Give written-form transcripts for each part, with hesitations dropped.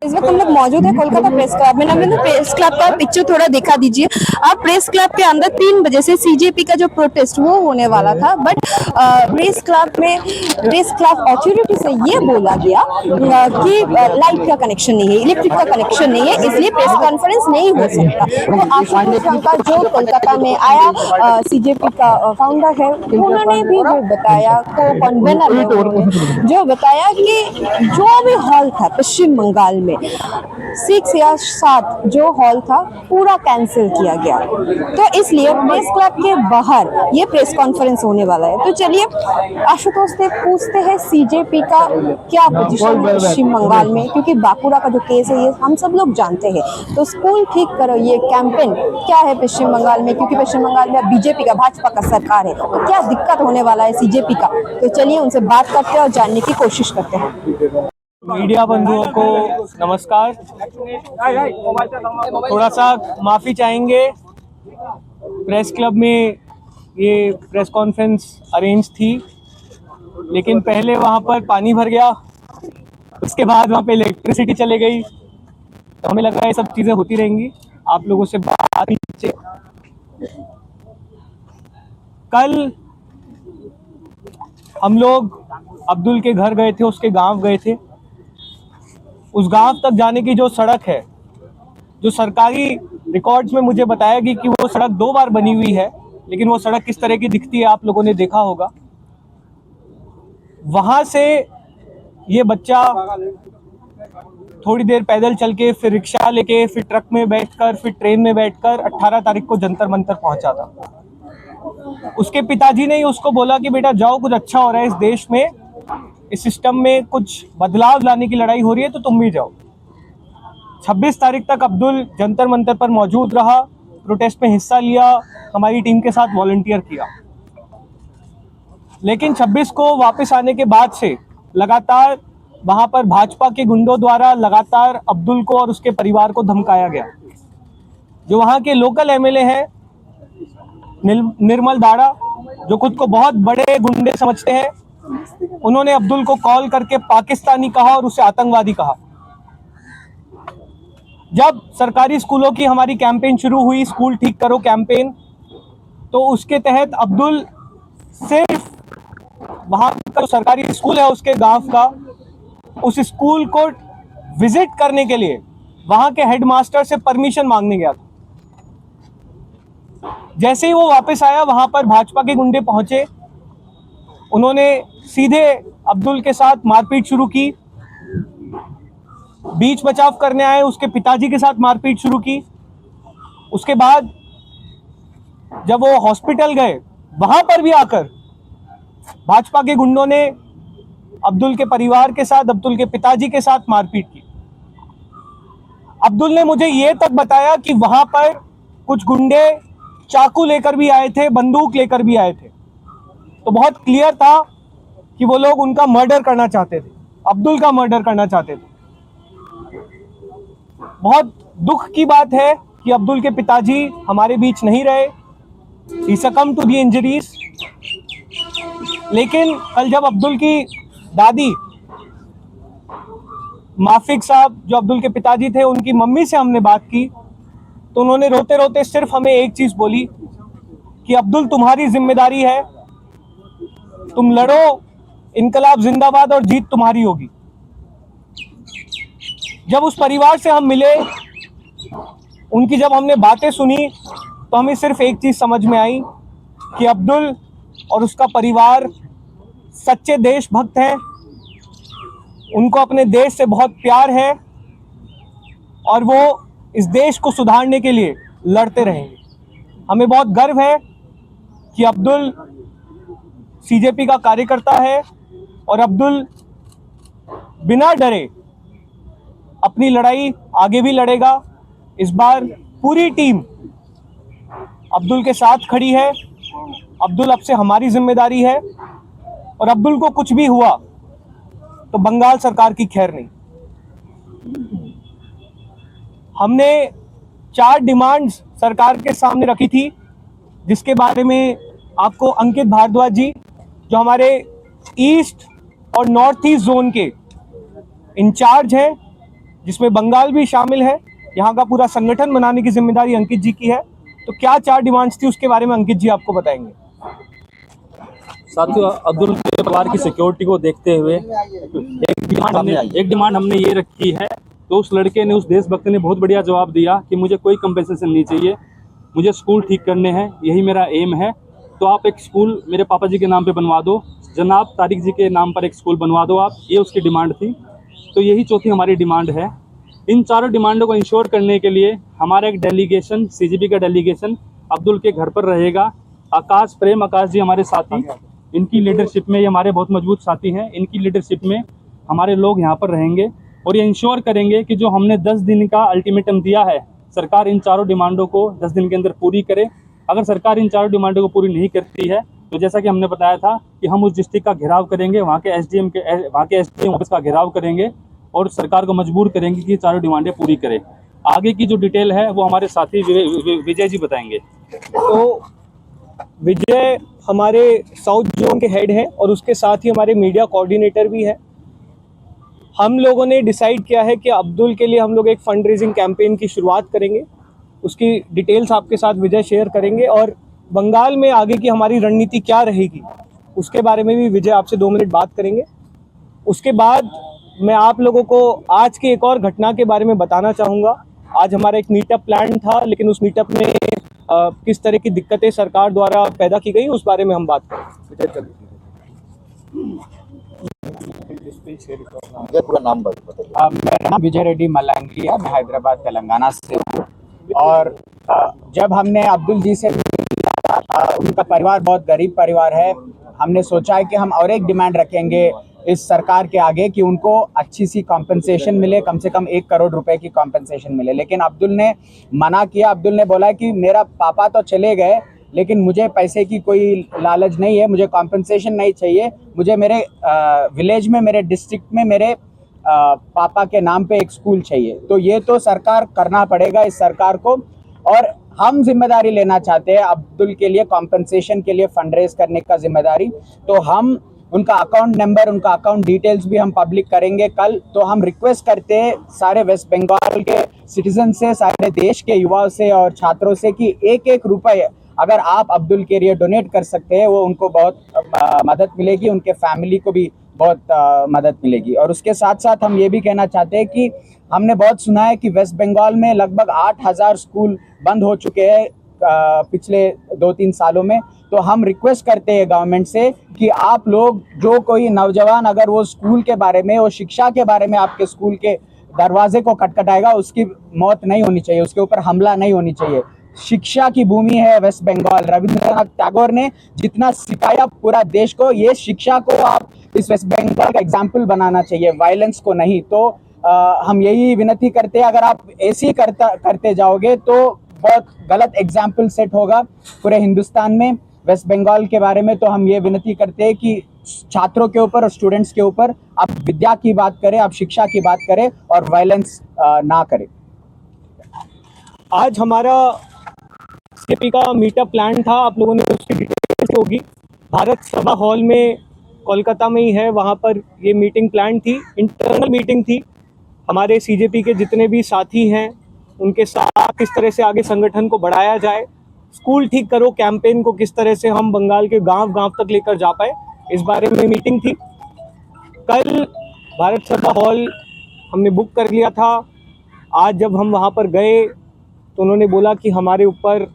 इस वक्त हम लोग मौजूद है कोलकाता प्रेस क्लब में। नवीन, प्रेस क्लब का पिक्चर थोड़ा दिखा दीजिए आप। प्रेस क्लब के अंदर 3 बजे से सीजेपी का जो प्रोटेस्ट वो होने वाला था, बट प्रेस क्लब अथॉरिटी से ये बोला गया कि लाइट का कनेक्शन नहीं है, इलेक्ट्रिक का कनेक्शन नहीं है, इसलिए प्रेस कॉन्फ्रेंस नहीं हो सकता। तो आशुतोष शंकर जो कोलकाता में आया, सीजेपी का फाउंडर है, उन्होंने भी वो बताया, को कन्वेनर है उन्होंने जो बताया कि जो भी हॉल था पश्चिम बंगाल में 6 या 7 जो हॉल था पूरा कैंसिल किया गया। तो इसलिए प्रेस क्लब के बाहर ये प्रेस कॉन्फ्रेंस होने वाला है। तो चलिए आशुतोष से पूछते हैं सीजेपी का क्या पोजीशन है पश्चिम बंगाल में, क्योंकि बांकुड़ा का जो केस है ये हम सब लोग जानते हैं। तो स्कूल ठीक करो ये कैंपेन क्या है पश्चिम बंगाल में, क्योंकि पश्चिम बंगाल में बीजेपी का, भाजपा का सरकार है, तो क्या दिक्कत होने वाला है सीजेपी का। तो चलिए उनसे बात करते हैं और जानने की कोशिश करते हैं। मीडिया बंधुओं को नमस्कार। थोड़ा सा माफ़ी चाहेंगे, प्रेस क्लब में ये प्रेस कॉन्फ्रेंस अरेंज थी, लेकिन पहले वहाँ पर पानी भर गया, उसके बाद वहाँ पे इलेक्ट्रिसिटी चले गई, तो हमें लग रहा है ये सब चीज़ें होती रहेंगी। आप लोगों से बात नीचे। कल हम लोग अब्दुल के घर गए थे, उसके गांव गए थे। उस गांव तक जाने की जो सड़क है, जो सरकारी रिकॉर्ड्स में मुझे बताया गया कि वो सड़क 2 बार बनी हुई है, लेकिन वो सड़क किस तरह की दिखती है आप लोगों ने देखा होगा। वहां से ये बच्चा थोड़ी देर पैदल चल के, फिर रिक्शा लेके, फिर ट्रक में बैठकर, फिर ट्रेन में बैठकर 18 तारीख को जंतर मंतर पहुंचा था। उसके पिताजी ने ही उसको बोला कि बेटा जाओ, कुछ अच्छा हो रहा है इस देश में, इस सिस्टम में कुछ बदलाव लाने की लड़ाई हो रही है, तो तुम भी जाओ। 26 तारीख तक अब्दुल जंतर मंतर पर मौजूद रहा, प्रोटेस्ट में हिस्सा लिया, हमारी टीम के साथ वॉलंटियर किया। लेकिन 26 को वापस आने के बाद से लगातार वहां पर भाजपा के गुंडों द्वारा लगातार अब्दुल को और उसके परिवार को धमकाया गया। जो वहां के लोकल एमएलए हैं निर्मल दाड़ा, जो खुद को बहुत बड़े गुंडे समझते हैं, उन्होंने अब्दुल को कॉल करके पाकिस्तानी कहा और उसे आतंकवादी कहा। जब सरकारी स्कूलों की हमारी कैंपेन शुरू हुई, स्कूल ठीक करो कैंपेन, तो उसके तहत अब्दुल सिर्फ वहां का जो सरकारी स्कूल है उसके गांव का, उस स्कूल को विजिट करने के लिए वहां के हेडमास्टर से परमिशन मांगने गया था। जैसे ही वो वापस आया, वहां पर भाजपा के गुंडे पहुंचे, उन्होंने सीधे अब्दुल के साथ मारपीट शुरू की। बीच बचाव करने आए उसके पिताजी के साथ मारपीट शुरू की। उसके बाद जब वो हॉस्पिटल गए, वहां पर भी आकर भाजपा के गुंडों ने अब्दुल के परिवार के साथ, अब्दुल के पिताजी के साथ मारपीट की। अब्दुल ने मुझे ये तक बताया कि वहां पर कुछ गुंडे चाकू लेकर भी आए थे, बंदूक लेकर भी आए थे। तो बहुत क्लियर था कि वो लोग उनका मर्डर करना चाहते थे, अब्दुल का मर्डर करना चाहते थे। बहुत दुख की बात है कि अब्दुल के पिताजी हमारे बीच नहीं रहे, ही सकम्ड टू द इंजरीज। लेकिन कल जब अब्दुल की दादी माफिक साहब, जो अब्दुल के पिताजी थे, उनकी मम्मी से हमने बात की, तो उन्होंने रोते रोते सिर्फ हमें एक चीज बोली कि अब्दुल तुम्हारी जिम्मेदारी है, तुम लड़ो, इनकलाब जिंदाबाद और जीत तुम्हारी होगी। जब उस परिवार से हम मिले, उनकी जब हमने बातें सुनी, तो हमें सिर्फ एक चीज समझ में आई कि अब्दुल और उसका परिवार सच्चे देशभक्त हैं, उनको अपने देश से बहुत प्यार है और वो इस देश को सुधारने के लिए लड़ते रहेंगे। हमें बहुत गर्व है कि अब्दुल सीजेपी का कार्यकर्ता है और अब्दुल बिना डरे अपनी लड़ाई आगे भी लड़ेगा। इस बार पूरी टीम अब्दुल के साथ खड़ी है। अब्दुल अब से हमारी जिम्मेदारी है, और अब्दुल को कुछ भी हुआ तो बंगाल सरकार की खैर नहीं। हमने 4 डिमांड्स सरकार के सामने रखी थी, जिसके बारे में आपको अंकित भारद्वाज जी, जो हमारे ईस्ट और नॉर्थ ईस्ट जोन के इंचार्ज हैं, जिसमें बंगाल भी शामिल है। यहाँ का पूरा संगठन बनाने की जिम्मेदारी अंकित जी की है। तो क्या 4 डिमांड्स थी उसके बारे में अंकित जी आपको बताएंगे। साथियों, अब्दुल के परिवार की सिक्योरिटी को देखते हुए एक डिमांड हमने ये रखी है। तो उस लड़के ने, उस देशभक्त ने बहुत बढ़िया जवाब दिया कि मुझे कोई कंपेंसेशन नहीं चाहिए, मुझे स्कूल ठीक करने हैं, यही मेरा एम है। तो आप एक स्कूल मेरे पापा जी के नाम पे बनवा दो, जनाब तारिक जी के नाम पर एक स्कूल बनवा दो आप, ये उसकी डिमांड थी। तो यही चौथी हमारी डिमांड है। इन चारों डिमांडों को इंश्योर करने के लिए हमारा एक डेलीगेशन, सीजीपी का डेलीगेशन अब्दुल के घर पर रहेगा। आकाश जी हमारे साथी, इनकी लीडरशिप में, ये हमारे बहुत मजबूत साथी हैं, इनकी लीडरशिप में हमारे लोग यहाँ पर रहेंगे और ये इंश्योर करेंगे कि जो हमने 10 दिन का अल्टीमेटम दिया है, सरकार इन चारों डिमांडों को 10 दिन के अंदर पूरी करे। अगर सरकार इन चारों डिमांडों को पूरी नहीं करती है तो जैसा कि हमने बताया था कि हम उस डिस्ट्रिक्ट का घेराव करेंगे, वहाँ के एसडीएम ऑफिस का घेराव करेंगे और सरकार को मजबूर करेंगे कि चारों डिमांडें पूरी करें। आगे की जो डिटेल है वो हमारे साथी विजय जी बताएंगे। तो विजय हमारे साउथ जोन के हेड हैं और उसके साथ ही हमारे मीडिया कोऑर्डिनेटर भी है। हम लोगों ने डिसाइड किया है कि अब्दुल के लिए हम लोग एक फंड रेजिंग कैंपेन की शुरुआत करेंगे। उसकी डिटेल्स आपके साथ विजय शेयर करेंगे और बंगाल में आगे की हमारी रणनीति क्या रहेगी उसके बारे में भी विजय आपसे 2 मिनट बात करेंगे। उसके बाद मैं आप लोगों को आज की एक और घटना के बारे में बताना चाहूँगा। आज हमारा एक मीटअप प्लान था, लेकिन उस मीटअप में किस तरह की दिक्कतें सरकार द्वारा पैदा की गई उस बारे में हम बात करें। पूरा नाम बताइए। मेरा नाम विजय रेड्डी मलंगी है, मैं हैदराबाद तेलंगाना से हूँ। और जब हमने अब्दुल जी से उनका परिवार बहुत गरीब परिवार है, हमने सोचा है कि हम और एक डिमांड रखेंगे इस सरकार के आगे कि उनको अच्छी सी कॉम्पेंसेशन मिले, कम से कम 1 करोड़ रुपए की कॉम्पेंसेशन मिले। लेकिन अब्दुल ने मना किया। अब्दुल ने बोला कि मेरा पापा तो चले गए, लेकिन मुझे पैसे की कोई लालच नहीं है, मुझे कॉम्पेंसेशन नहीं चाहिए, मुझे मेरे विलेज में, मेरे डिस्ट्रिक्ट में मेरे पापा के नाम पे एक स्कूल चाहिए। तो ये तो सरकार करना पड़ेगा इस सरकार को, और हम जिम्मेदारी लेना चाहते हैं अब्दुल के लिए कॉम्पेंसेशन के लिए फंड रेज करने का जिम्मेदारी। तो हम उनका अकाउंट नंबर, उनका अकाउंट डिटेल्स भी हम पब्लिक करेंगे कल। तो हम रिक्वेस्ट करते हैं सारे वेस्ट बंगाल के सिटीजन से, सारे देश के युवाओं से और छात्रों से कि 1-1 रुपये अगर आप अब्दुल के लिए डोनेट कर सकते हैं, वो उनको बहुत मदद मिलेगी, उनके फैमिली को भी बहुत मदद मिलेगी। और उसके साथ साथ हम ये भी कहना चाहते हैं कि हमने बहुत सुना है कि वेस्ट बंगाल में लगभग 8,000 स्कूल बंद हो चुके हैं पिछले 2-3 सालों में। तो हम रिक्वेस्ट करते हैं गवर्नमेंट से कि आप लोग, जो कोई नौजवान अगर वो स्कूल के बारे में, वो शिक्षा के बारे में आपके स्कूल के दरवाजे को खटखटाएगा, उसकी मौत नहीं होनी चाहिए, उसके ऊपर हमला नहीं होनी चाहिए। शिक्षा की भूमि है वेस्ट बंगाल। रविंद्रनाथ टैगोर ने जितना सिखाया पूरा देश को, ये शिक्षा को आप इस वेस्ट बंगाल का एग्जाम्पल बनाना चाहिए, वायलेंस को नहीं। तो हम यही विनती करते हैं, अगर आप ऐसे ही करते जाओगे तो बहुत गलत एग्जाम्पल सेट होगा पूरे हिंदुस्तान में वेस्ट बंगाल के बारे में। तो हम ये विनती करते हैं कि छात्रों के ऊपर और स्टूडेंट्स के ऊपर आप विद्या की बात करें, आप शिक्षा की बात करें और वायलेंस ना करें। आज हमारा सीजेपी का मीटअप प्लान था, आप लोगों ने उसकी डिटेल्स होगी। भारत सभा हॉल में कोलकाता में ही है, वहाँ पर ये मीटिंग प्लान थी, इंटरनल मीटिंग थी। हमारे सीजेपी के जितने भी साथी हैं उनके साथ किस तरह से आगे संगठन को बढ़ाया जाए, स्कूल ठीक करो कैंपेन को किस तरह से हम बंगाल के गांव-गांव तक लेकर जा पाए, इस बारे में मीटिंग थी। कल भारत सभा हॉल हमने बुक कर लिया था। आज जब हम वहाँ पर गए तो उन्होंने बोला कि हमारे ऊपर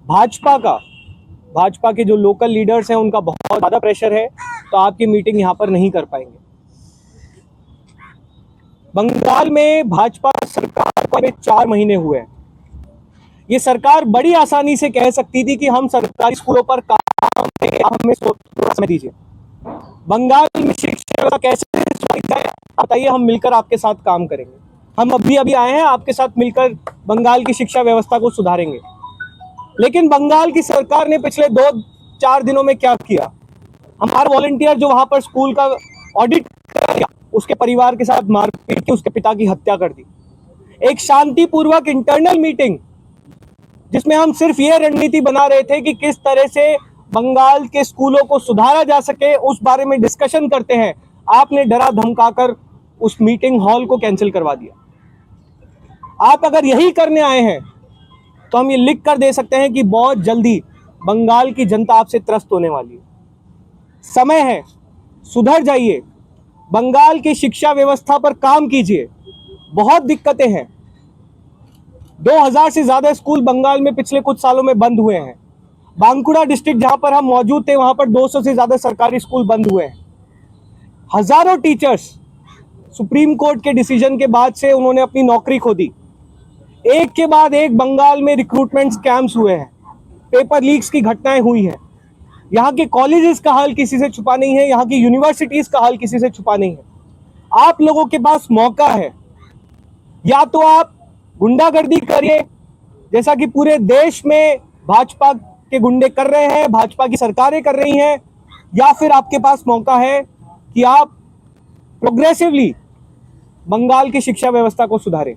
भाजपा के जो लोकल लीडर्स हैं उनका बहुत ज़्यादा प्रेशर है, तो आपकी मीटिंग यहाँ पर नहीं कर पाएंगे। बंगाल में भाजपा सरकार को अभी 4 महीने हुए हैं। ये सरकार बड़ी आसानी से कह सकती थी कि हम सरकारी स्कूलों पर काम करेंगे, आप हमें थोड़ा समय दीजिए। बंगाल में शिक्षा व्यवस्था कैसे सुधारी जाए बताइए, हम मिलकर आपके साथ काम करेंगे। हम अभी आए हैं, आपके साथ मिलकर बंगाल की शिक्षा व्यवस्था को सुधारेंगे। लेकिन बंगाल की सरकार ने पिछले 2-4 दिनों में क्या किया, हमारा वॉलंटियर जो वहां पर स्कूल का ऑडिट किया, उसके परिवार के साथ मारपीट की, उसके पिता की हत्या कर दी। एक शांतिपूर्वक इंटरनल मीटिंग जिसमें हम सिर्फ ये रणनीति बना रहे थे कि किस तरह से बंगाल के स्कूलों को सुधारा जा सके, उस बारे में डिस्कशन करते हैं, आपने डरा धमकाकर उस मीटिंग हॉल को कैंसिल करवा दिया। आप अगर यही करने आए हैं तो हम ये लिख कर दे सकते हैं कि बहुत जल्दी बंगाल की जनता आपसे त्रस्त होने वाली है। समय है, सुधर जाइए, बंगाल की शिक्षा व्यवस्था पर काम कीजिए। बहुत दिक्कतें हैं। 2000 से ज्यादा स्कूल बंगाल में पिछले कुछ सालों में बंद हुए हैं। बांकुड़ा डिस्ट्रिक्ट जहां पर हम मौजूद थे वहां पर 200 से ज्यादा सरकारी स्कूल बंद हुए हैं। हजारों टीचर्स सुप्रीम कोर्ट के डिसीजन के बाद से उन्होंने अपनी नौकरी खो दी। एक के बाद एक बंगाल में रिक्रूटमेंट स्कैम्स हुए हैं, पेपर लीक्स की घटनाएं हुई हैं। यहाँ के कॉलेजेस का हाल किसी से छुपा नहीं है, यहाँ की यूनिवर्सिटीज का हाल किसी से छुपा नहीं है। आप लोगों के पास मौका है, या तो आप गुंडागर्दी करिए जैसा कि पूरे देश में भाजपा के गुंडे कर रहे हैं, भाजपा की सरकारें कर रही हैं, या फिर आपके पास मौका है कि आप प्रोग्रेसिवली बंगाल की शिक्षा व्यवस्था को सुधारें।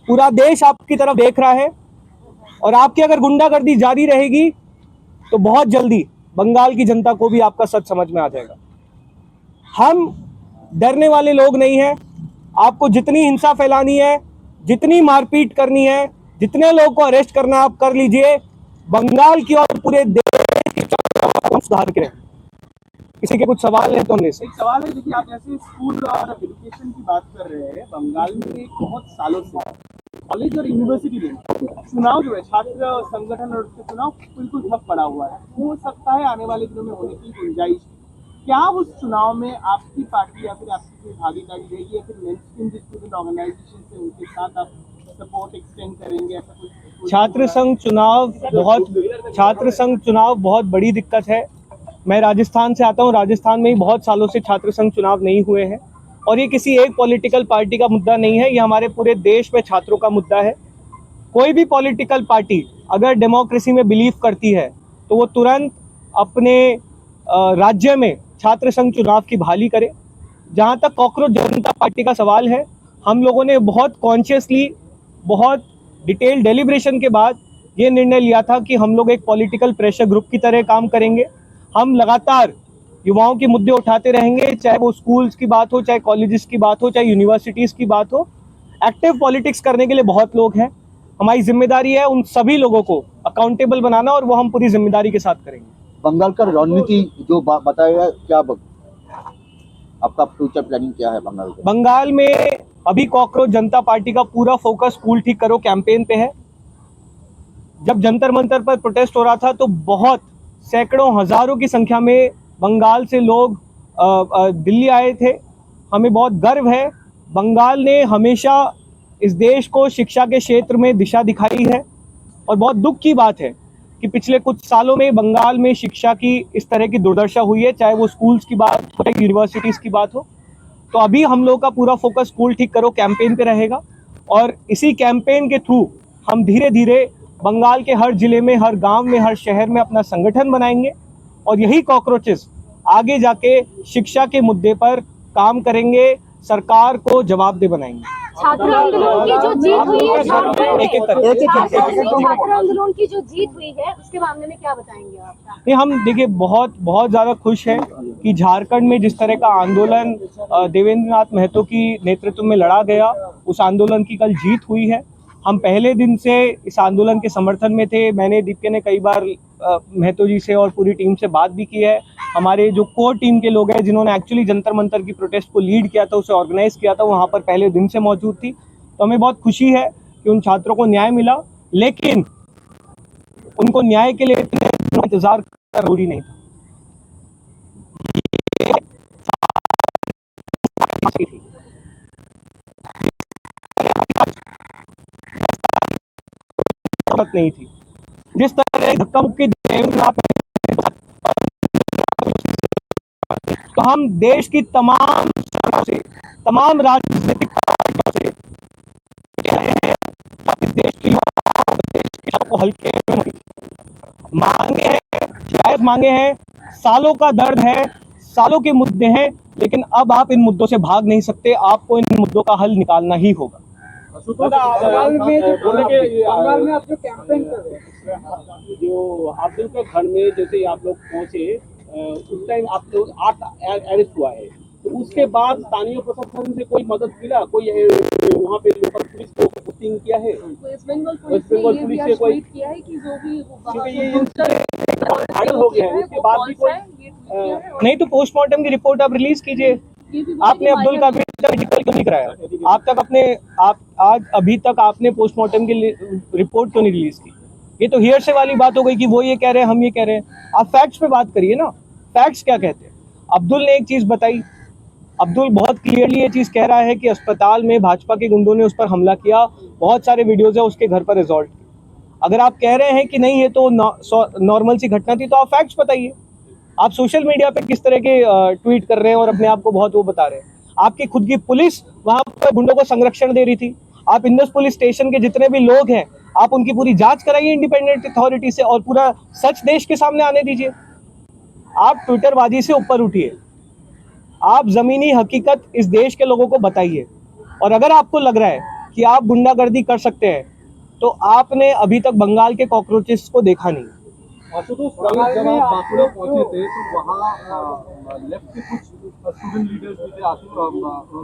पूरा देश आपकी तरफ देख रहा है और आपकी अगर गुंडागर्दी जारी रहेगी तो बहुत जल्दी बंगाल की जनता को भी आपका सच समझ में आ जाएगा। हम डरने वाले लोग नहीं हैं। आपको जितनी हिंसा फैलानी है, जितनी मारपीट करनी है, जितने लोगों को अरेस्ट करना है आप कर लीजिए। बंगाल की और पूरे देश की सुधार करें। किसी के कुछ सवाल है तो हमने से एक सवाल है, देखिए आप जैसे स्कूल और एजुकेशन की बात कर रहे हैं, बंगाल में बहुत सालों से कॉलेज और यूनिवर्सिटी में चुनाव जो है, छात्र संगठन और उसके चुनाव बिल्कुल ठप पड़ा हुआ है। हो सकता है आने वाले दिनों में होने की गुंजाइश। क्या उस चुनाव में आपकी पार्टी या फिर आपकी कोई भागीदारी रहेगी, या फिर मेनस्ट्रीम स्टूडेंट ऑर्गेनाइजेशन से उनके साथ आप सपोर्ट एक्सटेंड करेंगे? ऐसा कुछ छात्र संघ चुनाव बहुत बड़ी दिक्कत है। मैं राजस्थान से आता हूँ, राजस्थान में ही बहुत सालों से छात्र संघ चुनाव नहीं हुए हैं और ये किसी एक पॉलिटिकल पार्टी का मुद्दा नहीं है, ये हमारे पूरे देश में छात्रों का मुद्दा है। कोई भी पॉलिटिकल पार्टी अगर डेमोक्रेसी में बिलीव करती है तो वो तुरंत अपने राज्य में छात्र संघ चुनाव की बहाली करे। जहाँ तक कॉकरोच जनता पार्टी का सवाल है, हम लोगों ने बहुत कॉन्शियसली, बहुत डिटेल डेलिब्रेशन के बाद ये निर्णय लिया था कि हम लोग एक पॉलिटिकल प्रेशर ग्रुप की तरह काम करेंगे। हम लगातार युवाओं के मुद्दे उठाते रहेंगे, चाहे वो स्कूल्स की बात हो, चाहे कॉलेजेस की बात हो, चाहे यूनिवर्सिटीज़ की बात हो। एक्टिव पॉलिटिक्स करने के लिए बहुत लोग हैं। हमारी जिम्मेदारी है उन सभी लोगों को अकाउंटेबल बनाना और वो हम पूरी जिम्मेदारी के साथ करेंगे। बंगाल का रणनीति जो बताएगा, क्या आपका फ्यूचर प्लानिंग क्या है बंगाल का? बंगाल में अभी कॉकरोच जनता पार्टी का पूरा फोकस स्कूल ठीक करो कैंपेन पे है। जब जंतर मंतर पर प्रोटेस्ट हो रहा था तो बहुत सैकड़ों हजारों की संख्या में बंगाल से लोग दिल्ली आए थे। हमें बहुत गर्व है, बंगाल ने हमेशा इस देश को शिक्षा के क्षेत्र में दिशा दिखाई है और बहुत दुख की बात है कि पिछले कुछ सालों में बंगाल में शिक्षा की इस तरह की दुर्दशा हुई है, चाहे वो स्कूल्स की बात हो, यूनिवर्सिटीज़ की बात हो। तो अभी हम लोग का पूरा फोकस स्कूल ठीक करो कैंपेन पे रहेगा और इसी कैंपेन के थ्रू हम धीरे धीरे बंगाल के हर जिले में, हर गांव में, हर शहर में अपना संगठन बनाएंगे और यही कॉकरोचेस आगे जाके शिक्षा के मुद्दे पर काम करेंगे, सरकार को जवाबदेह बनाएंगे। छात्र आंदोलन की जो जीत हुई है, छात्र आंदोलन की जो जीत हुई है उसके मामले में क्या बताएंगे आप? नहीं, हम देखिए बहुत ज़्यादा खुश हैं कि झारखंड में जिस तरह का आंदोलन देवेंद्र नाथ महतो की नेतृत्व में लड़ा गया, उस आंदोलन की कल जीत हुई है। हम पहले दिन से इस आंदोलन के समर्थन में थे। मैंने, दीपके ने कई बार महतो जी से और पूरी टीम से बात भी की है। हमारे जो कोर टीम के लोग हैं जिन्होंने एक्चुअली जंतर मंतर की प्रोटेस्ट को लीड किया था, उसे ऑर्गेनाइज किया था, वहाँ पर पहले दिन से मौजूद थी। तो हमें बहुत खुशी है कि उन छात्रों को न्याय मिला, लेकिन उनको न्याय के लिए इतना इंतजार करना जरूरी नहीं था। नहीं थी जिस तरह धक्का मुक्की तो हम देश की तमाम से, तमाम राजनीतिक पार्टियों से देश को हल्के मांगे हैं, सालों का दर्द है, सालों के मुद्दे हैं, लेकिन अब आप इन मुद्दों से भाग नहीं सकते। आपको इन मुद्दों का हल निकालना ही होगा। बंगाल में आप जो कैंपेन कर रहे हैं, जो अब्दुल के घर में जैसे आप लोग पहुंचे, उस टाइम आप लोग 8 अरेस्ट हुआ है, तो उसके बाद स्थानीय प्रशासन से कोई मदद मिला? कोई वहाँ पे लोकल पुलिस को चेकिंग किया है? वेस्ट बंगाल वेस्ट बंगाल पुलिस से कोई किया है कि जो भी क्योंकि ये वायरल हो गया है, उसके बाद भी कोई नहीं तो पोस्टमार्टम की रिपोर्ट आप रिलीज कीजिए। आपने अब्दुल का मेडिकल क्यों नहीं कराया? आप तक अपने आप आज अभी तक आपने पोस्टमार्टम की रिपोर्ट क्यों नहीं रिलीज की? ये तो हियरसे वाली बात हो गई कि वो ये कह रहे हैं, हम ये कह रहे हैं। आप फैक्ट्स पे बात करिए ना, फैक्ट्स क्या कहते हैं। अब्दुल ने एक चीज बताई, अब्दुल बहुत क्लियरली ये चीज कह रहा है कि अस्पताल में भाजपा के गुंडों ने उस पर हमला किया, बहुत सारे वीडियोज है उसके घर पर रिजॉल्ट। अगर आप कह रहे हैं कि नहीं ये तो नॉर्मल सी घटना थी, तो आप फैक्ट्स बताइए। आप सोशल मीडिया पे किस तरह के ट्वीट कर रहे हैं और अपने आप को बहुत वो बता रहे हैं। आपकी खुद की पुलिस वहां पर गुंडों को संरक्षण दे रही थी। आप इंदस पुलिस स्टेशन के जितने भी लोग हैं, आप उनकी पूरी जांच कराइए इंडिपेंडेंट अथॉरिटी से और पूरा सच देश के सामने आने दीजिए। आप ट्विटरबाजी से ऊपर उठिए, आप जमीनी हकीकत इस देश के लोगों को बताइए। और अगर आपको लग रहा है कि आप गुंडागर्दी कर सकते हैं, तो आपने अभी तक बंगाल के कॉकरोचेस को देखा नहीं। आशुतोष, कल जब आप बांकुड़ा पहुंचे थे तो वहाँ लेफ्ट के कुछ स्टूडेंट लीडर्स भी थे,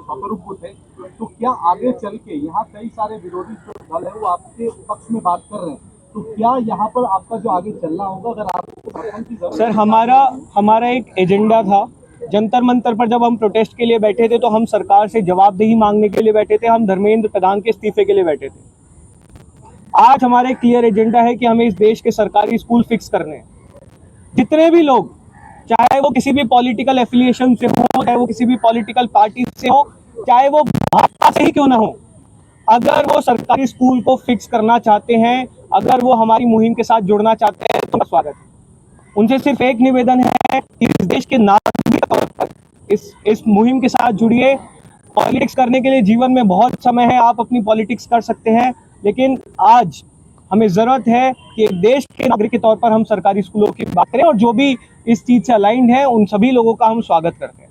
स्वरूप थे, तो क्या आगे चल के यहाँ कई सारे विरोधी जो दल है वो आपके पक्ष में बात कर रहे हैं, तो क्या यहाँ पर आपका जो आगे चलना होगा अगर आपको? सर हमारा एक एजेंडा था। जंतर मंतर पर जब हम प्रोटेस्ट के लिए बैठे थे तो हम सरकार से जवाबदेही मांगने के लिए बैठे थे, हम धर्मेंद्र प्रधान के इस्तीफे के लिए बैठे थे। आज हमारा एक क्लियर एजेंडा है कि हमें इस देश के सरकारी स्कूल फिक्स करने हैं। जितने भी लोग, चाहे वो किसी भी पॉलिटिकल एफिलिएशन से हो, चाहे वो किसी भी पॉलिटिकल पार्टी से हो, चाहे वो भाजपा से ही क्यों ना हो, अगर वो सरकारी स्कूल को फिक्स करना चाहते हैं, अगर वो हमारी मुहिम के साथ जुड़ना चाहते हैं, तो उनका स्वागत है। उनसे सिर्फ एक निवेदन है कि इस देश के नागरिक के तौर पर इस मुहिम के साथ जुड़िए। पॉलिटिक्स करने के लिए जीवन में बहुत समय है, आप अपनी पॉलिटिक्स कर सकते हैं, लेकिन आज हमें जरूरत है कि एक देश के नागरिक के तौर पर हम सरकारी स्कूलों की बात करें और जो भी इस चीज से अलाइंड है उन सभी लोगों का हम स्वागत करते हैं।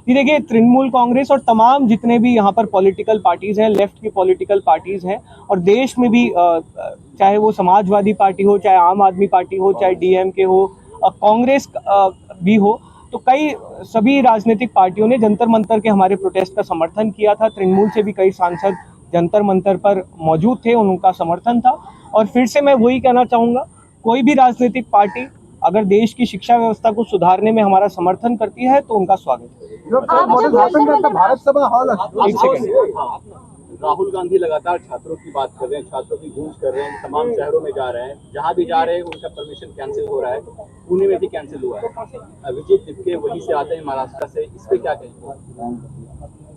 ये देखिए, तृणमूल कांग्रेस और तमाम जितने भी यहाँ पर पॉलिटिकल पार्टीज हैं, लेफ्ट की पॉलिटिकल पार्टीज हैं, और देश में भी चाहे वो समाजवादी पार्टी हो, चाहे आम आदमी पार्टी हो, चाहे डीएमके हो, कांग्रेस भी हो, तो कई सभी राजनीतिक पार्टियों ने जंतर मंतर के हमारे प्रोटेस्ट का समर्थन किया था। तृणमूल से भी कई सांसद जंतर मंतर पर मौजूद थे, उनका समर्थन था। और फिर से मैं वही कहना चाहूँगा, कोई भी राजनीतिक पार्टी अगर देश की शिक्षा व्यवस्था को सुधारने में हमारा समर्थन करती है तो उनका स्वागत है। भारत सभा हॉल, एक सेकंड। राहुल गांधी लगातार छात्रों की बात कर रहे हैं, छात्रों की गूंज कर रहे हैं, तमाम शहरों में जा रहे हैं, जहां भी जा रहे हैं उनका परमिशन कैंसिल हो रहा है। पुणे में भी कैंसिल हुआ है। अभिजीत तिपके वहीं से आते हैं, महाराष्ट्र से, इस पे क्या कहेंगे?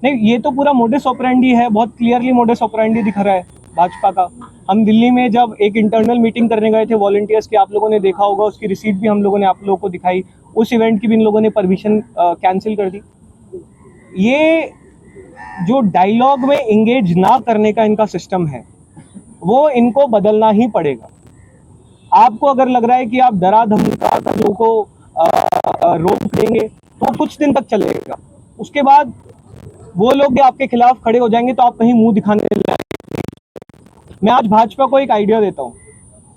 नहीं, ये तो पूरा मोडस ऑपरेंडी है, बहुत क्लियरली मोडस ऑपरेंडी दिख रहा है भाजपा का। हम दिल्ली में जब एक इंटरनल मीटिंग करने गए थे वॉलंटियर्स की, आप लोगों ने देखा होगा, उसकी रिसीट भी हम लोगों ने आप लोगों को दिखाई। उस इवेंट की भी इन लोगों ने परमिशन कैंसिल कर दी। ये जो डायलॉग में एंगेज ना करने का इनका सिस्टम है, वो इनको बदलना ही पड़ेगा। आपको अगर लग रहा है कि आप डरा धमका कर लोगों को रोक देंगे तो कुछ दिन तक चलेगा, उसके बाद वो लोग भी आपके खिलाफ खड़े हो जाएंगे तो आप कहीं मुंह दिखाने लगेंगे। मैं आज भाजपा को एक आइडिया देता हूँ,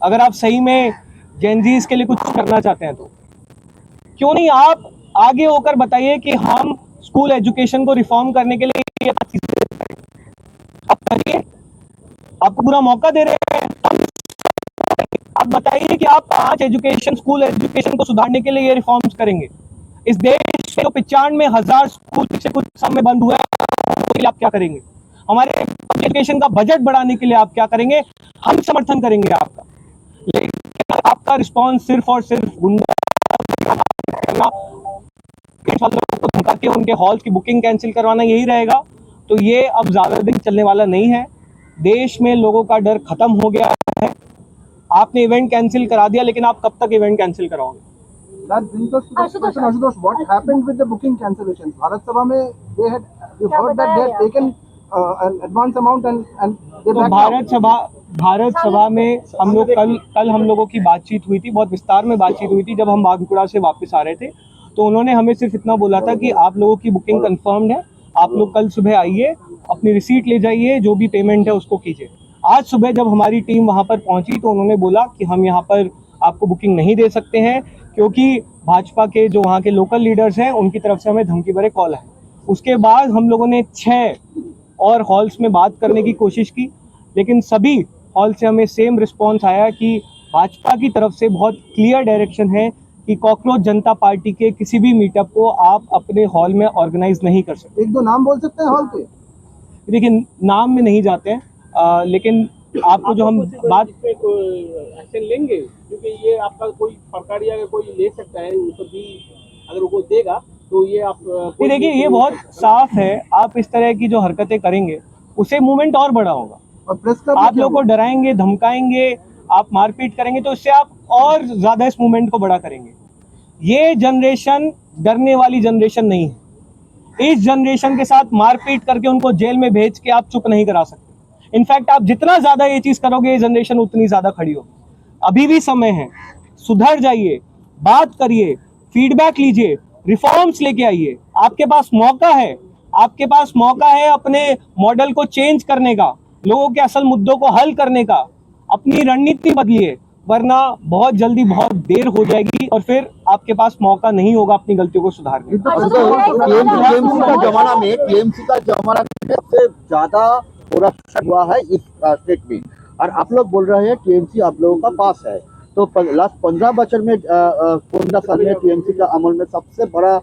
अगर आप सही में जेनजीज के लिए कुछ करना चाहते हैं तो क्यों नहीं आप आगे होकर बताइए कि हम स्कूल एजुकेशन को रिफॉर्म करने के लिए ये चीजें आप करिए, आपको पूरा मौका दे रहे हैं। आप बताइए कि आप 5 स्कूल एजुकेशन को सुधारने के लिए ये रिफॉर्म्स करेंगे। इस देश में 95,000 स्कूल पिछले कुछ समय बंद हुए हैं, उसके लिए आप क्या करेंगे? हमारे एजुकेशन का बजट बढ़ाने के लिए आप क्या करेंगे? हम समर्थन करेंगे आपका, लेकिन आपका रिस्पॉन्स सिर्फ और सिर्फ गुंडा करना, को धमका के उनके हॉल की बुकिंग कैंसिल करवाना, यही रहेगा। तो ये अब ज्यादा दिन चलने वाला नहीं है। देश में लोगों का डर खत्म हो गया है। आपने इवेंट कैंसिल करा दिया, लेकिन आप कब तक इवेंट कैंसिल कराओगे? That brings us to the question, Ashutosh, what happened with the booking cancellations? Bharat Sabha में we heard that they had taken an advance amount and they तो भारत सभा में हम लोग कल हम लोगों की बातचीत हुई थी, बहुत विस्तार में बातचीत हुई थी। जब हम बांकुड़ा से वापस आ रहे थे तो उन्होंने हमें सिर्फ इतना बोला था कि आप लोगों की बुकिंग कंफर्म्ड है, आप लोग कल सुबह आइए, अपनी रिसीट ले जाइए, जो भी पेमेंट है उसको कीजिए। आज सुबह जब हमारी टीम वहाँ पर पहुँची तो उन्होंने बोला कि हम यहाँ पर आपको बुकिंग नहीं दे सकते हैं, क्योंकि भाजपा के जो वहाँ के लोकल लीडर्स हैं उनकी तरफ से हमें धमकी भरे कॉल है। उसके बाद हम लोगों ने 6 और हॉल्स में बात करने की कोशिश की, लेकिन सभी हॉल से हमें सेम रिस्पॉन्स आया कि भाजपा की तरफ से बहुत क्लियर डायरेक्शन है कि कॉकरोच जनता पार्टी के किसी भी मीटअप को आप अपने हॉल में ऑर्गेनाइज नहीं कर सकते। एक दो नाम बोल सकते हैं हॉल पे? देखिए, नाम में नहीं जाते हैं, लेकिन आपको जो हम बात एक्शन लेंगे, क्योंकि ये आपका कोई सरकारी अगर कोई ले सकता है तो भी अगर वो देखा तो ये आप ये देखिए, ये बहुत साफ है, आप इस तरह की जो हरकतें करेंगे उससे मूवमेंट और बड़ा होगा। और प्रेस क्लब आप लोगों को डराएंगे, धमकाएंगे, आप मारपीट करेंगे तो इससे आप और ज्यादा इस मूवमेंट को बड़ा करेंगे। ये जनरेशन डरने वाली जनरेशन नहीं है। इस जनरेशन के साथ मारपीट करके उनको जेल में भेज के आप चुप नहीं करा सकते। इनफैक्ट आप जितना ज्यादा ये चीज करोगे ये जनरेशन उतनी ज्यादा खड़ी होगी। अभी भी समय है, सुधर जाइए, बात करिए, फीडबैक लीजिए, रिफॉर्म्स लेके आइए। आपके पास मौका है, आपके पास मौका है अपने मॉडल को चेंज करने का, लोगों के असल मुद्दों को हल करने का। अपनी रणनीति बदलिए, वरना बहुत जल्दी बहुत देर हो जाएगी और फिर आपके पास मौका नहीं होगा अपनी गलतियों को सुधारने का। टीएमसी का जमाना में सबसे ज्यादा करप्शन हुआ है इस स्टेट में, और आप लोग बोल रहे हैं टीएमसी आप लोगों का पास है। तो लास्ट 15 बचर में 15 साल में टीएमसी का अमल में सबसे बड़ा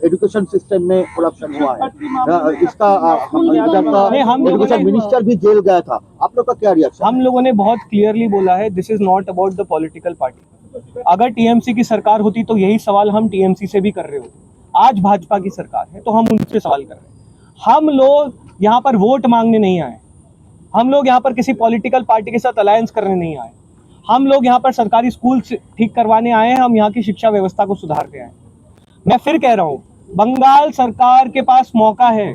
एजुकेशन सिस्टम में करप्शन हुआ है। इसका एजुकेशन मिनिस्टर भी जेल गया था। आप लोग का क्या रिएक्शन? हम लोगों ने बहुत क्लियरली बोला है, this is not about the political party. अगर टीएमसी की सरकार होती तो यही सवाल हम टीएमसी से भी कर रहे होते। आज भाजपा की सरकार है तो हम उनसे सवाल कर रहे हैं। हम लोग यहाँ पर वोट मांगने नहीं आए, हम लोग यहाँ पर किसी पॉलिटिकल पार्टी के साथ अलायंस करने नहीं आए। हम लोग यहाँ पर सरकारी स्कूल ठीक करवाने आए हैं, हम यहाँ की शिक्षा व्यवस्था को सुधार के आए। मैं फिर कह रहा हूँ, बंगाल सरकार के पास मौका है।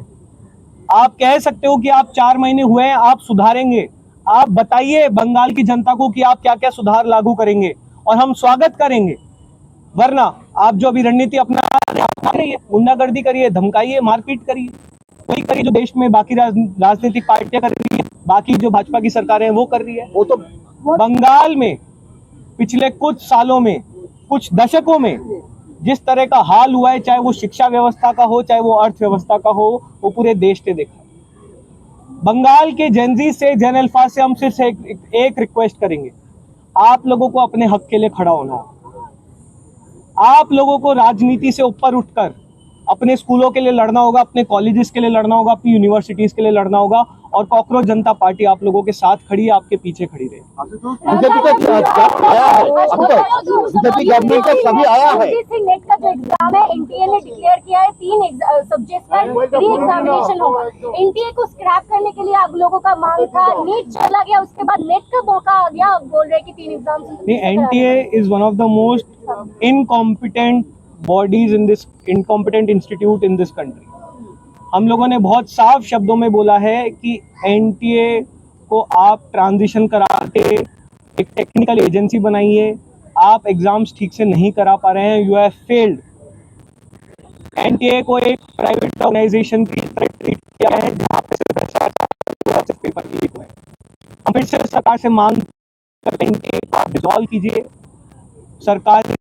आप कह सकते हो कि आप 4 महीने हुए हैं, आप सुधारेंगे। आप बताइए बंगाल की जनता को कि आप क्या क्या सुधार लागू करेंगे और हम स्वागत करेंगे। वरना आप जो अभी रणनीति अपना रही है, गुंडागर्दी करिए, धमकाइए, मारपीट करिए, वही करिए जो देश में बाकी राजनीतिक पार्टियां कर रही है, बाकी जो भाजपा की सरकारें हैं वो कर रही है। वो तो बंगाल में पिछले कुछ सालों में, कुछ दशकों में जिस तरह का हाल हुआ है, चाहे वो शिक्षा व्यवस्था का हो, चाहे वो अर्थव्यवस्था का हो, वो पूरे देश ने देखा। बंगाल के जेनजी से, जेन अल्फा से हम सिर्फ एक रिक्वेस्ट करेंगे, आप लोगों को अपने हक के लिए खड़ा होना होगा। आप लोगों को राजनीति से ऊपर उठकर अपने स्कूलों के लिए लड़ना होगा, अपने कॉलेजेस के लिए लड़ना होगा, अपनी यूनिवर्सिटीज के लिए लड़ना होगा। और कॉकरोच जनता पार्टी आप लोगों के साथ खड़ी है, आपके पीछे खड़ी रहे। बीजेपी गवर्नमेंट का सभी आया है। नेट का जो एग्जाम है एनटीए ने डिक्लेयर किया है, 3 सब्जेक्ट का री एग्जामिनेशन होगा। एनटीए को स्क्रैप करने के लिए आप लोगों का मांग था, नीट चला गया, उसके बाद नेट का मौका आ गया, बोल रहे कि 3 exam. NTA is one of the most incompetent bodies in this, incompetent institute in this country. हम लोगों ने बहुत साफ शब्दों में बोला है कि एनटीए को आप ट्रांजिशन करा के एक टेक्निकल एजेंसी बनाइए। आप एग्जाम्स ठीक से नहीं करा पा रहे हैं, यू हैव फेल्ड। एनटीए को एक प्राइवेट ऑर्गेनाइजेशन की तरह ट्रीट किया है जहाँ पे सिर्फ भ्रष्टाचार, पेपर लीक हुए। हम फिर से सरकार से मांग करते हैं कि आप डिसॉल्व कीजिए, सरकार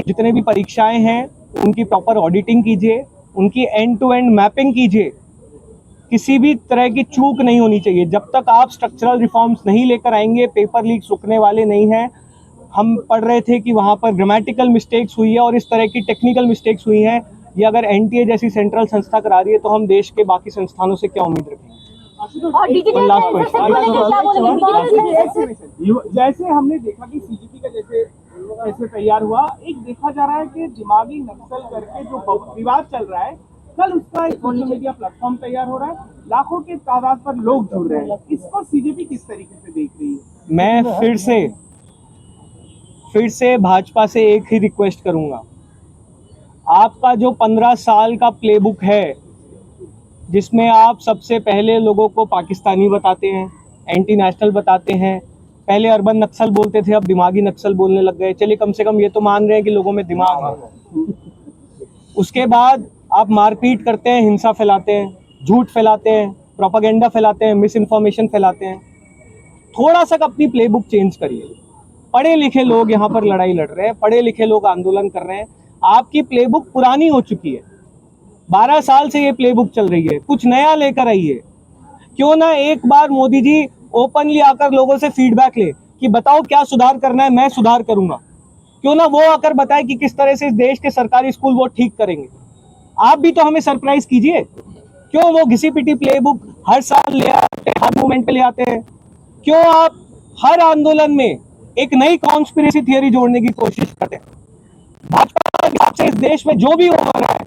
जितने भी परीक्षाएं हैं उनकी प्रॉपर ऑडिटिंग कीजिए, उनकी एंड टू एंड मैपिंग कीजिए। किसी भी तरह की चूक नहीं होनी चाहिए। जब तक आप स्ट्रक्चरल रिफॉर्म्स नहीं लेकर आएंगे, पेपर लीक्स रुकने वाले नहीं हैं। हम पढ़ रहे थे कि वहाँ पर ग्रामेटिकल मिस्टेक्स हुई है और इस तरह की टेक्निकल मिस्टेक्स हुई हैं। ये अगर एनटीए जैसी सेंट्रल संस्था करा रही है तो हम देश के बाकी संस्थानों से क्या उम्मीद रखेंगे? और डिजिटल जैसे हमने देखा कि सीजीपी का जैसे तैयार हुआ, एक देखा जा रहा है कि दिमागी नक्सल करके जो विवाद चल रहा है, कल उसका एक सोशल मीडिया प्लेटफॉर्म तैयार हो रहा है, लाखों के तादाद पर लोग जुड़ रहे हैं। इसको सीजीपी किस तरीके से देख रही है? मैं फिर से भाजपा से एक ही रिक्वेस्ट करूंगा, आपका जो 15 साल का प्लेबुक है जिसमें आप सबसे पहले लोगों को पाकिस्तानी बताते हैं, एंटी नेशनल बताते हैं, पहले अर्बन नक्सल बोलते थे, अब दिमागी नक्सल बोलने लग गए। चलिए कम से कम ये तो मान रहे हैं कि लोगों में दिमाग है। उसके बाद आप मारपीट करते हैं, हिंसा फैलाते हैं, झूठ फैलाते हैं, प्रोपेगेंडा फैलाते हैं, मिस इन्फॉर्मेशन फैलाते हैं। थोड़ा सा अपनी प्लेबुक चेंज करिए। पढ़े लिखे लोग यहाँ पर लड़ाई लड़ रहे हैं, पढ़े लिखे लोग आंदोलन कर रहे हैं। आपकी प्लेबुक पुरानी हो चुकी है, 12 साल से ये प्लेबुक चल रही है, कुछ नया लेकर आइए। क्यों ना एक बार मोदी जी ओपनली आकर लोगों से फीडबैक ले कि बताओ क्या सुधार करना है, मैं सुधार करूंगा। क्यों ना वो आकर बताए कि किस तरह से इस देश के सरकारी स्कूल वो ठीक करेंगे। आप भी तो हमें सरप्राइज कीजिए। क्यों वो घिसी पिटी प्लेबुक हर साल ले आते, हर मूवमेंट पे ले आते हैं? क्यों आप हर आंदोलन में एक नई कॉन्स्पिरेसी थियरी जोड़ने की कोशिश करते हैं? भाजपा के हिसाब से इस देश में जो भी हो रहा है,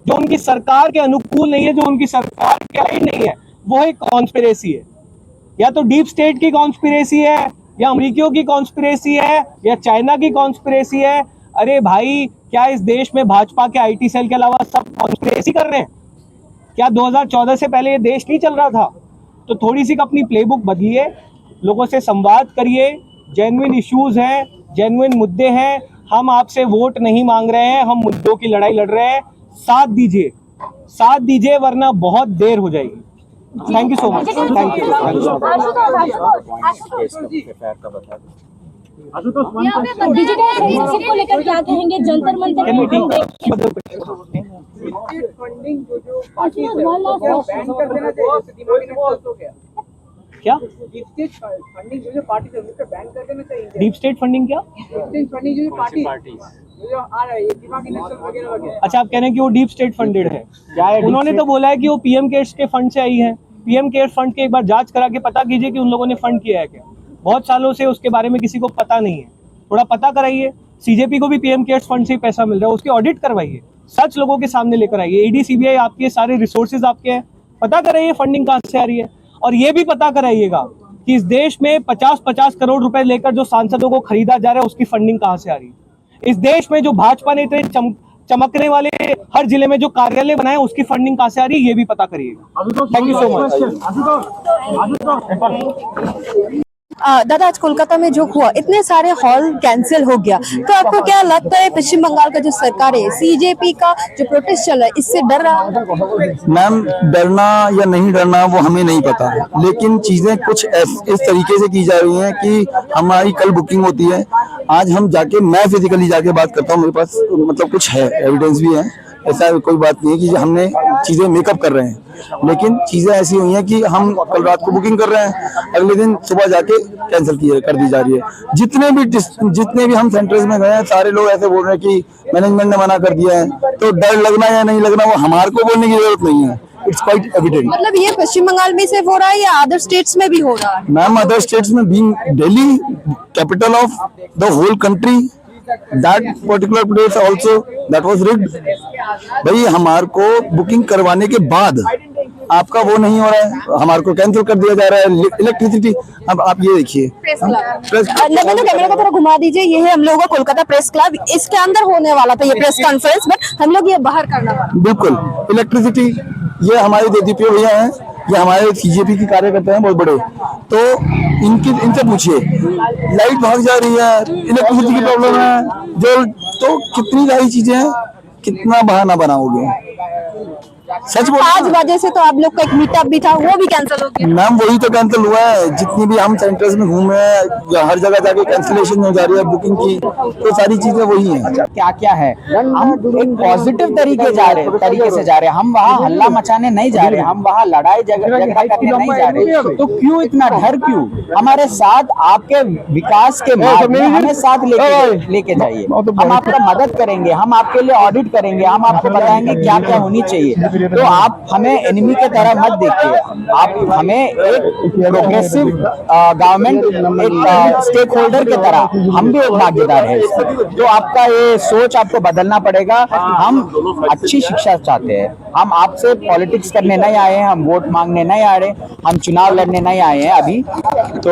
जो उनकी सरकार के अनुकूल नहीं है, जो उनकी सरकार के लायक नहीं है, वो एक कॉन्स्पिरेसी है। या तो डीप स्टेट की कॉन्स्पिरेसी है, या अमेरिकियों की कॉन्स्पिरेसी है, या चाइना की कॉन्स्पिरेसी है। अरे भाई, क्या इस देश में भाजपा के आईटी सेल के अलावा सब कॉन्स्पिरेसी कर रहे हैं? क्या 2014 से पहले ये देश नहीं चल रहा था? तो थोड़ी सी अपनी प्लेबुक बदलिए, लोगों से संवाद करिए। जेन्युइन इश्यूज हैं, जेन्युइन मुद्दे हैं। हम आपसे वोट नहीं मांग रहे हैं, हम मुद्दों की लड़ाई लड़ रहे हैं। साथ दीजिए वरना बहुत देर हो जाएगी। Thank you so much. Thank you. Digital को लेकर क्या कहेंगे? जंतर मंतर फंडिंग जो पार्टी बैन कर देना चाहिए, क्या डीप स्टेट फंडिंग जो पार्टी है उसको बैन कर देना चाहिए। Deep state funding? क्या डीप स्टेट फंडिंग जो पार्टी जो आ रहा है, ये दिमागी नक्सल वगैरह वगैरह। अच्छा, आप कह रहे हैं कि वो डीप स्टेट फंडेड है? उन्होंने तो बोला है कि वो पीएम केयर्स के फंड से आई है। पीएम केयर्स फंड के एक बार जांच करा के पता कीजिए कि उन लोगों ने फंड किया है क्या। बहुत सालों से उसके बारे में किसी को पता नहीं है, थोड़ा पता कराइए। सीजेपी को भी पीएम केयर्स फंड से ही पैसा मिल रहा है, उसकी ऑडिट करवाइए, सच लोगों के सामने लेकर आइए। ईडी सीबीआई आपके सारे रिसोर्सेज आपके हैं, पता कराइए फंडिंग कहाँ से आ रही है। और ये भी पता कराइएगा कि इस देश में 50-50 करोड़ रुपए लेकर जो सांसदों को खरीदा जा रहा है, उसकी फंडिंग कहाँ से आ रही है। इस देश में जो भाजपा ने इतने चमकने वाले हर जिले में जो कार्यालय बनाए, उसकी फंडिंग कहाँ से आ रही है, ये भी पता करिएगा। Thank you so much. दादा, आज कोलकाता में जो हुआ, इतने सारे हॉल कैंसिल हो गया, तो आपको क्या लगता है पश्चिम बंगाल का जो सरकार है, सीजेपी का जो प्रोटेस्ट चल रहा है, इससे डर रहा है? मैम, डरना या नहीं डरना वो हमें नहीं पता, लेकिन चीजें कुछ इस तरीके से की जा रही हैं कि हमारी कल बुकिंग होती है, आज हम जाके, मैं फिजिकली जाके बात करता हूँ, मेरे पास मतलब कुछ है, एविडेंस भी है, ऐसा कोई बात नहीं है कि हमने चीजें मेकअप कर रहे हैं, लेकिन चीजें ऐसी हुई हैं कि हम कल रात को बुकिंग कर रहे हैं, अगले दिन सुबह जाके कैंसिल कर दी जा रही है। जितने भी हम सेंटर्स में गए हैं, सारे लोग ऐसे बोल रहे हैं कि मैनेजमेंट ने मना कर दिया है। तो डर लगना या नहीं लगना वो हमारे को बोलने की जरूरत नहीं है, इट्स क्वाइट एविडेंट। मतलब ये पश्चिम बंगाल में सिर्फ हो रहा है या अदर स्टेट्स में भी हो रहा है? मैम, अदर स्टेट्स में, being Delhi capital of the whole country, that particular place also that was rigged। भाई, हमारे को बुकिंग करवाने के बाद आपका वो नहीं हो रहा है, हमारे को कैंसिल कर दिया जा रहा है। इलेक्ट्रिसिटी, अब आप ये देखिए, कैमरा को थोड़ा घुमा दीजिए। ये है हम लोगों का कोलकाता प्रेस क्लब, इसके अंदर होने वाला था ये प्रेस कॉन्फ्रेंस, बट हम लोग ये बाहर करना पड़ा। बिल्कुल, इलेक्ट्रिसिटी, ये हमारे देदीप्रिय भैया हैं, ये हमारे सीजेपी के कार्यकर्ता हैं बहुत बड़े, तो इनसे पूछिए, लाइट भाग जा रही है, इलेक्ट्रिसिटी की प्रॉब्लम है, जो तो कितनी सारी चीजें हैं, कितना बहाना बनाओगे। सच बोल, 5 बजे से तो आप लोग का एक मीटअप भी था, वो भी कैंसिल हो गया। मैम, वही तो कैंसिल हुआ है। जितनी भी हम सेंटर्स में घूमे हैं, हर जगह जाके कैंसिलेशन हो जा रही है बुकिंग की, तो सारी चीजें वही हैं। क्या क्या है, हम एक पॉजिटिव तरीके से जा रहे हैं, हम वहाँ हल्ला मचाने नहीं जा रहे, हम वहाँ लड़ाई झगड़ा करने नहीं जा रहे। तो क्यों इतना डर, क्यों? हमारे साथ आपके विकास के मार्ग में हमें साथ लेके जाइए, हम आपका मदद करेंगे, हम आपके लिए ऑडिट करेंगे, हम आपको बताएंगे क्या क्या होनी चाहिए। तो आप हमें एनिमी के तरह मत देखिए, आप हमें एक प्रोग्रेसिव गवर्नमेंट, एक स्टेक होल्डर के तरह, हम भी एक भागीदार है इसमें। तो आपका ये सोच आपको बदलना पड़ेगा। हम अच्छी शिक्षा चाहते हैं, हम आपसे पॉलिटिक्स करने नहीं आए हैं, हम वोट मांगने नहीं आ रहे, हम चुनाव लड़ने नहीं आए हैं अभी। तो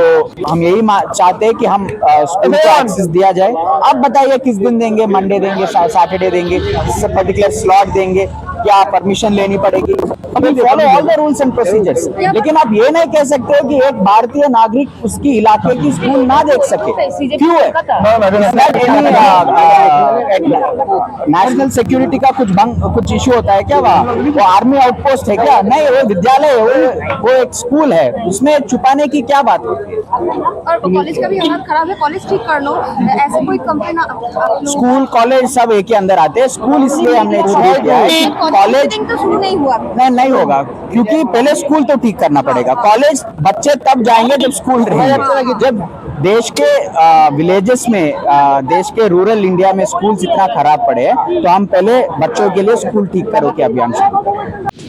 हम यही चाहते हैं कि हम स्कूल को एक्सेस दिया जाए। आप बताइए किस दिन देंगे, मंडे देंगे, सैटरडे देंगे, पर्टिकुलर स्लॉट देंगे, क्या परमिशन लेनी पड़ेगी? Follow all the rules and procedures. लेकिन आप ये नहीं कह सकते कि एक भारतीय नागरिक उसकी इलाके की स्कूल ना देख सके। क्यों है? नेशनल सिक्योरिटी का कुछ इशू होता है क्या? वहाँ वो आर्मी आउटपोस्ट है क्या? नहीं, वो विद्यालय है, वो एक स्कूल है, उसमें छुपाने की क्या बात होती है? और कॉलेज का भी हालत खराब है, कॉलेज ठीक कर लो, ऐसे कोई कंप्लेन स्कूल कॉलेज सब एक ही अंदर आते हैं। स्कूल इसलिए हमने शुरू किया है, कॉलेज तो शुरू नहीं हुआ। नहीं होगा, क्योंकि पहले स्कूल तो ठीक करना पड़ेगा। कॉलेज बच्चे तब जाएंगे जब स्कूल रहेंगे। जब देश के विलेजेस में, देश के रूरल इंडिया में स्कूल्स इतना खराब पड़े हैं, तो हम पहले बच्चों के लिए स्कूल ठीक करो के अभियान शुरू करें।